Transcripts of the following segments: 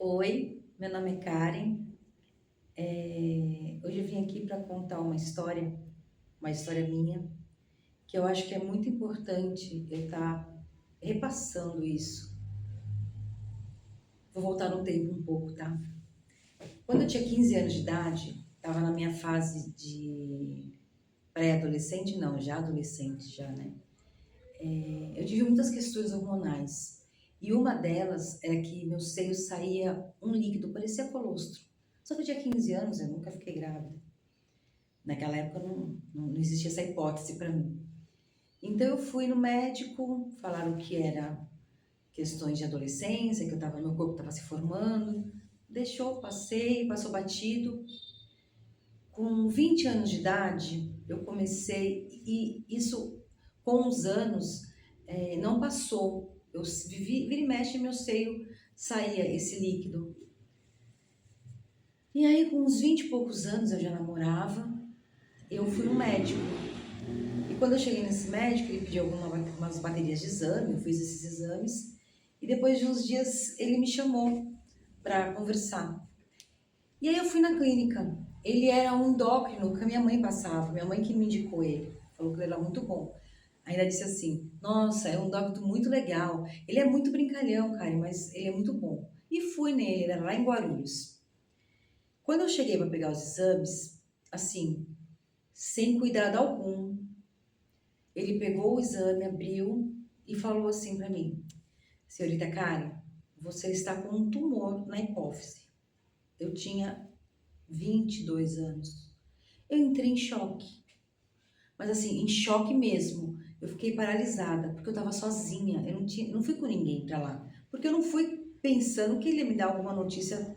Oi, meu nome é Karen. Hoje eu vim aqui para contar uma história minha, que eu acho que é muito importante eu estar repassando isso. Vou voltar no tempo um pouco, tá? Quando eu tinha 15 anos de idade, estava na minha fase de pré-adolescente, não, já adolescente já, né? Eu tive muitas questões hormonais. E uma delas era que meu seio saía um líquido, parecia colostro. Só que eu tinha 15 anos, eu nunca fiquei grávida. Naquela época não existia essa hipótese para mim. Então eu fui no médico, falaram que era questões de adolescência, que meu corpo estava se formando. Deixou, passou batido. Com 20 anos de idade, eu comecei, e isso com os anos não passou. Vira e mexe, meu seio saía esse líquido. E aí, com uns 20 e poucos anos, eu já namorava, eu fui no médico. E quando eu cheguei nesse médico, ele pediu algumas baterias de exame, eu fiz esses exames, e depois de uns dias ele me chamou para conversar. E aí eu fui na clínica. Ele era um endócrino que a minha mãe passava, minha mãe que me indicou ele, falou que ele era muito bom. Ainda disse assim: nossa, é um endócrino muito legal, ele é muito brincalhão, cara, mas ele é muito bom. E fui nele, ele era lá em Guarulhos. Quando eu cheguei para pegar os exames, assim, sem cuidado algum, ele pegou o exame, abriu e falou assim para mim: senhorita Karen, você está com um tumor na hipófise. Eu tinha 22 anos. Eu entrei em choque, mas assim, em choque mesmo. Eu fiquei paralisada, porque eu estava sozinha, eu não fui com ninguém para lá. Porque eu não fui pensando que ele ia me dar alguma notícia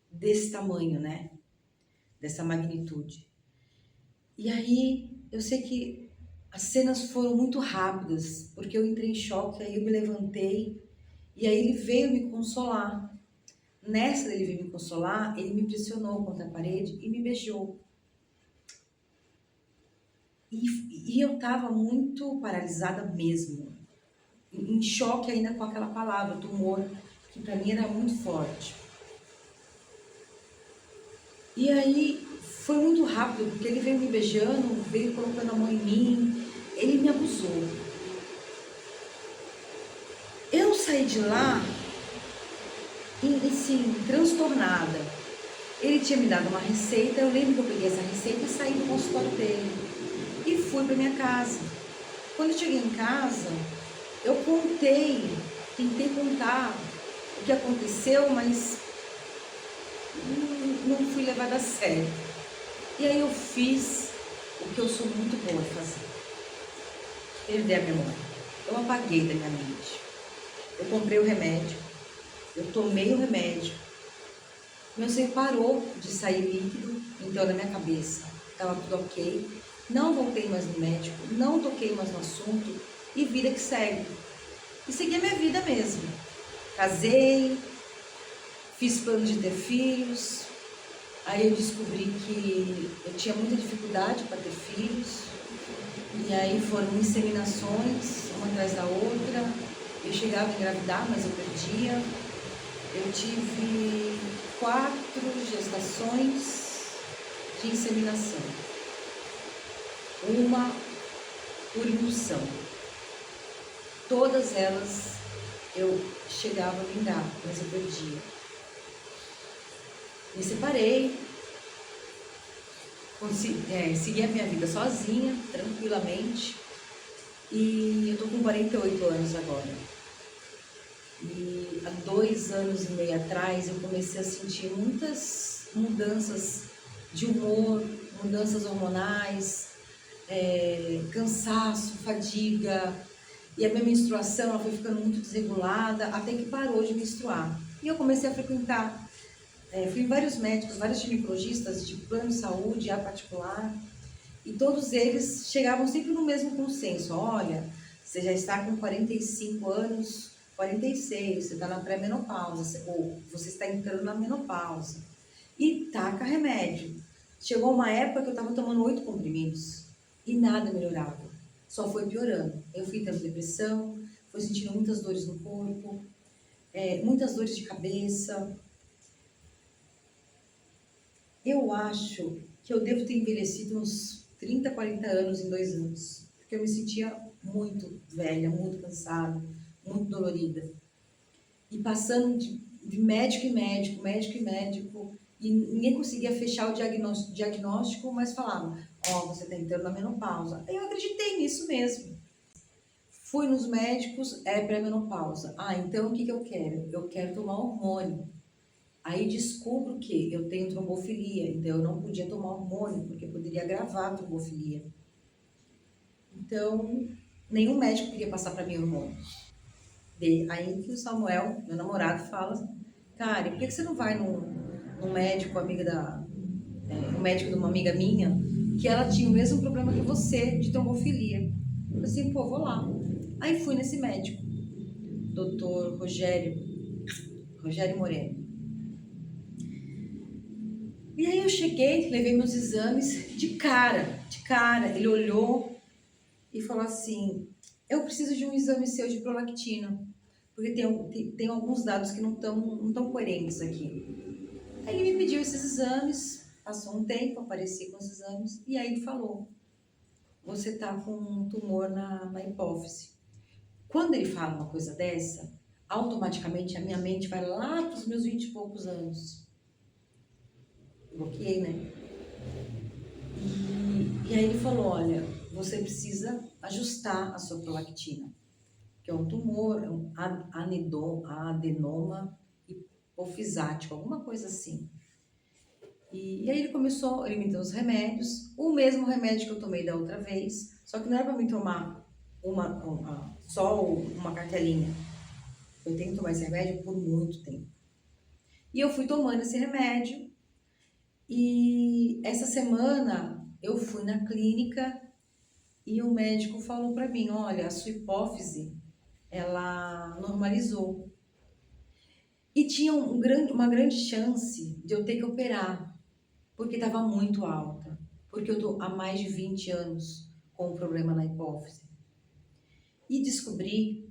desse tamanho, né? Dessa magnitude. E aí, eu sei que as cenas foram muito rápidas, porque eu entrei em choque, aí eu me levantei, e aí ele veio me consolar. Nessa dele vir me consolar, ele me pressionou contra a parede e me beijou. E eu tava muito paralisada mesmo, em choque ainda com aquela palavra, tumor, que para mim era muito forte. E aí foi muito rápido, porque ele veio me beijando, veio colocando a mão em mim, ele me abusou. Eu saí de lá, assim, transtornada. Ele tinha me dado uma receita, eu lembro que eu peguei essa receita e saí do consultório dele. E fui para minha casa. Quando eu cheguei em casa, eu tentei contar o que aconteceu, mas não fui levada a sério. E aí eu fiz o que eu sou muito boa de fazer: perder a memória. Eu apaguei da minha mente. Eu comprei o remédio, eu tomei o remédio, meu seio parou de sair líquido, então na minha cabeça estava tudo ok. Não voltei mais no médico, não toquei mais no assunto e vida que segue. E segui a minha vida mesmo. Casei, fiz plano de ter filhos, aí eu descobri que eu tinha muita dificuldade para ter filhos, e aí foram inseminações, uma atrás da outra. Eu chegava a engravidar, mas eu perdia. Eu tive 4 gestações de inseminação, uma por indução. Todas elas eu chegava a vingar, mas eu perdia. Me separei, segui a minha vida sozinha, tranquilamente, e eu tô com 48 anos agora. E há 2 anos e meio atrás eu comecei a sentir muitas mudanças de humor, mudanças hormonais, cansaço, fadiga, e a minha menstruação ela foi ficando muito desregulada, até que parou de menstruar. E eu comecei a frequentar. Fui em vários médicos, vários ginecologistas de plano de saúde, a particular, e todos eles chegavam sempre no mesmo consenso: olha, você já está com 45 anos, 46, você está na pré-menopausa, ou você está entrando na menopausa, e taca remédio. Chegou uma época que eu estava tomando 8 comprimidos e nada melhorava, só foi piorando. Eu fui tendo depressão, fui sentindo muitas dores no corpo, muitas dores de cabeça. Eu acho que eu devo ter envelhecido uns 30, 40 anos em 2 anos, porque eu me sentia muito velha, muito cansada, muito dolorida. E passando de médico em médico, médico em médico, e ninguém conseguia fechar o diagnóstico, mas falava, ó, você está entrando na menopausa. Eu acreditei nisso mesmo. Fui nos médicos, é pré-menopausa. Ah, então o que eu quero? Eu quero tomar hormônio. Aí descubro que eu tenho trombofilia, então eu não podia tomar hormônio, porque poderia agravar a trombofilia. Então, nenhum médico queria passar para mim hormônio. Aí que o Samuel, meu namorado, fala, cara, por que você não vai num médico, um médico de uma amiga minha, que ela tinha o mesmo problema que você, de trombofilia. Eu falei assim, pô, vou lá. Aí fui nesse médico, doutor Rogério Moreno. E aí eu cheguei, levei meus exames de cara, ele olhou e falou assim, eu preciso de um exame seu de prolactina, porque tem alguns dados que não tão coerentes aqui. Aí ele me pediu esses exames, passou um tempo, apareci com os exames, e aí ele falou, você tá com um tumor na hipófise. Quando ele fala uma coisa dessa, automaticamente a minha mente vai lá para os meus 20 e poucos anos. Bloqueei, né? E aí ele falou, olha, você precisa ajustar a sua prolactina, que é um tumor, é um adenoma hipofisático, alguma coisa assim. E aí ele me deu os remédios, o mesmo remédio que eu tomei da outra vez, só que não era para mim tomar só uma cartelinha. Eu tenho que tomar esse remédio por muito tempo. E eu fui tomando esse remédio, e essa semana eu fui na clínica e o médico falou para mim, olha, a sua hipófise, ela normalizou. E tinha uma grande chance de eu ter que operar, porque estava muito alta. Porque eu tô há mais de 20 anos com um problema na hipófise. E descobri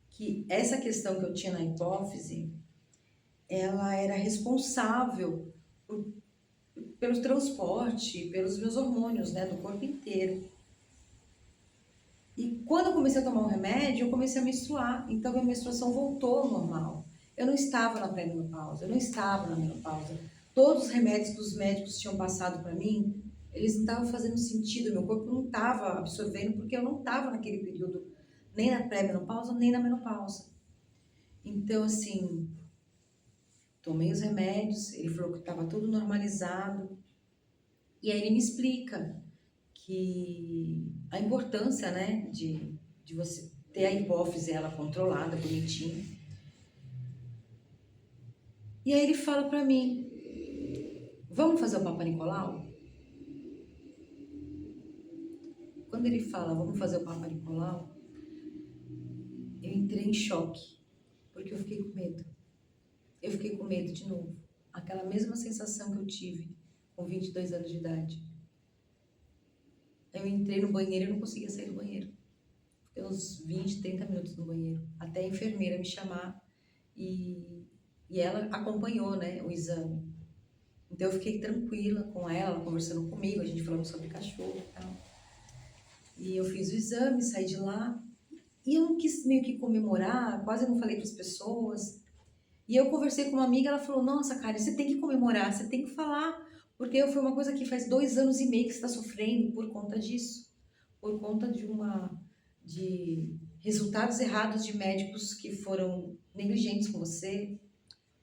que essa questão que eu tinha na hipófise, ela era responsável pelo transporte, pelos meus hormônios, né, do corpo inteiro. E quando eu comecei a tomar o remédio, eu comecei a menstruar, então minha menstruação voltou ao normal. Eu não estava na pré-menopausa, eu não estava na menopausa. Todos os remédios que os médicos tinham passado para mim, eles não estavam fazendo sentido, meu corpo não estava absorvendo, porque eu não estava naquele período, nem na pré-menopausa, nem na menopausa. Então, assim, tomei os remédios, ele falou que estava tudo normalizado, e aí ele me explica que a importância, né, de você ter a hipófise ela controlada, bonitinha. E aí ele fala pra mim, vamos fazer o Papa Nicolau? Quando ele fala, vamos fazer o Papa Nicolau, eu entrei em choque, porque eu fiquei com medo. Eu fiquei com medo de novo. Aquela mesma sensação que eu tive com 22 anos de idade. Eu entrei no banheiro e não conseguia sair do banheiro. Fiquei uns 20, 30 minutos no banheiro, até a enfermeira me chamar e ela acompanhou, né, o exame. Então eu fiquei tranquila com ela, conversando comigo, a gente falando sobre cachorro e tal. E eu fiz o exame, saí de lá. E eu não quis meio que comemorar, quase não falei para as pessoas. E eu conversei com uma amiga, ela falou, nossa, cara, você tem que comemorar, você tem que falar. Porque foi uma coisa que faz 2 anos e meio que você está sofrendo por conta disso. Por conta de resultados errados de médicos que foram negligentes com você,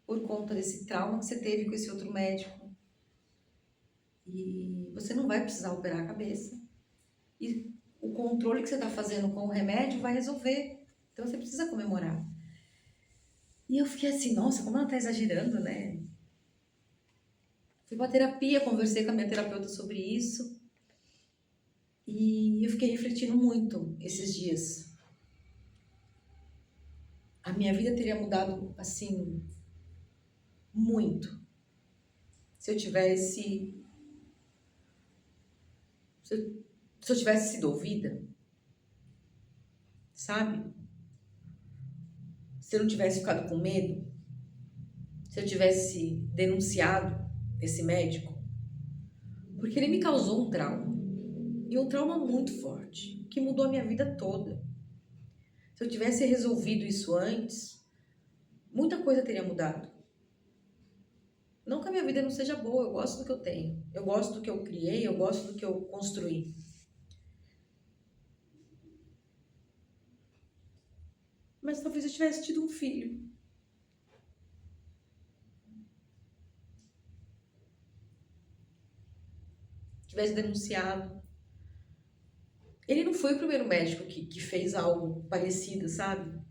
por conta desse trauma que você teve com esse outro médico. E você não vai precisar operar a cabeça. E o controle que você está fazendo com o remédio vai resolver. Então você precisa comemorar. E eu fiquei assim, nossa, como ela está exagerando, né? Fui pra terapia, conversei com a minha terapeuta sobre isso. E eu fiquei refletindo muito esses dias. A minha vida teria mudado, assim, muito. Se eu tivesse... Se eu tivesse sido ouvida, sabe? se eu não tivesse ficado com medo, se eu tivesse denunciado esse médico, porque ele me causou um trauma, e um trauma muito forte, que mudou a minha vida toda. Se eu tivesse resolvido isso antes, muita coisa teria mudado. Não que a minha vida não seja boa, eu gosto do que eu tenho, eu gosto do que eu criei, eu gosto do que eu construí. Mas talvez eu tivesse tido um filho. Tivesse denunciado. Ele não foi o primeiro médico que fez algo parecido, sabe?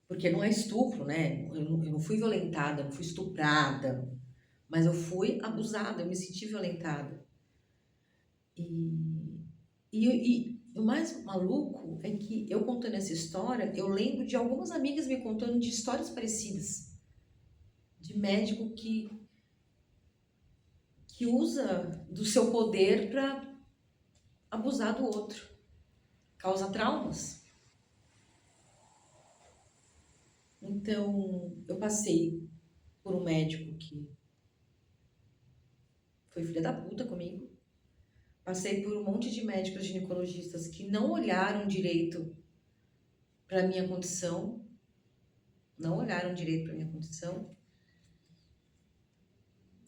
Porque não é estupro, né? Eu não fui violentada, não fui estuprada, mas eu fui abusada, eu me senti violentada. E o mais maluco é que eu contando essa história, eu lembro de algumas amigas me contando de histórias parecidas, de médico que usa do seu poder para abusar do outro, causa traumas. Então, eu passei por um médico que foi filha da puta comigo. Passei por um monte de médicos ginecologistas que não olharam direito para minha condição, não olharam direito para minha condição.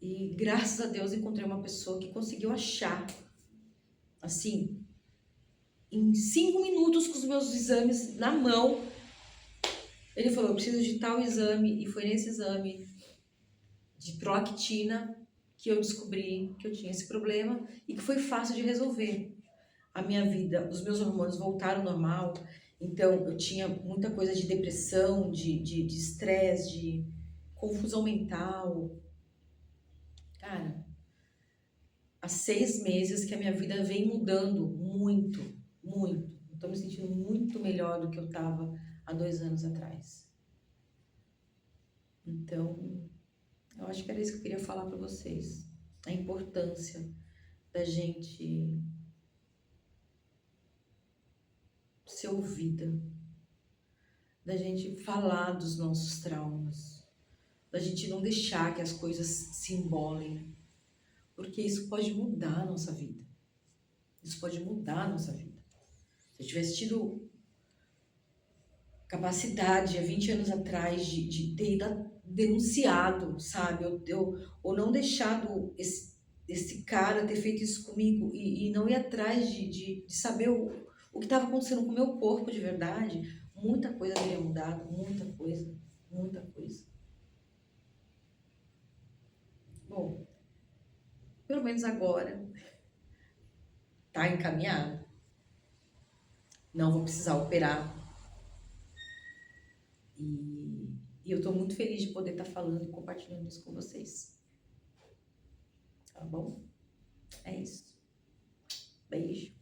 E graças a Deus encontrei uma pessoa que conseguiu achar, assim, em 5 minutos com os meus exames na mão. Ele falou, eu preciso de tal exame, e foi nesse exame de prolactina que eu descobri que eu tinha esse problema e que foi fácil de resolver. A minha vida, os meus hormônios voltaram ao normal, então eu tinha muita coisa de depressão, de estresse, de confusão mental. Cara, há 6 meses que a minha vida vem mudando muito, muito. Eu tô me sentindo muito melhor do que eu tava há 2 anos atrás. Então, eu acho que era isso que eu queria falar para vocês. A importância da gente ser ouvida, da gente falar dos nossos traumas, da gente não deixar que as coisas se embolem, porque isso pode mudar a nossa vida. Isso pode mudar a nossa vida. Se eu tivesse tido capacidade há 20 anos atrás de ter ido denunciado, sabe? Ou não deixado esse cara ter feito isso comigo e não ir atrás de saber o que estava acontecendo com o meu corpo de verdade, muita coisa teria mudado, muita coisa, muita coisa. Bom, pelo menos agora tá encaminhado. Não vou precisar operar. E eu tô muito feliz de poder estar falando e compartilhando isso com vocês. Tá bom? É isso. Beijo.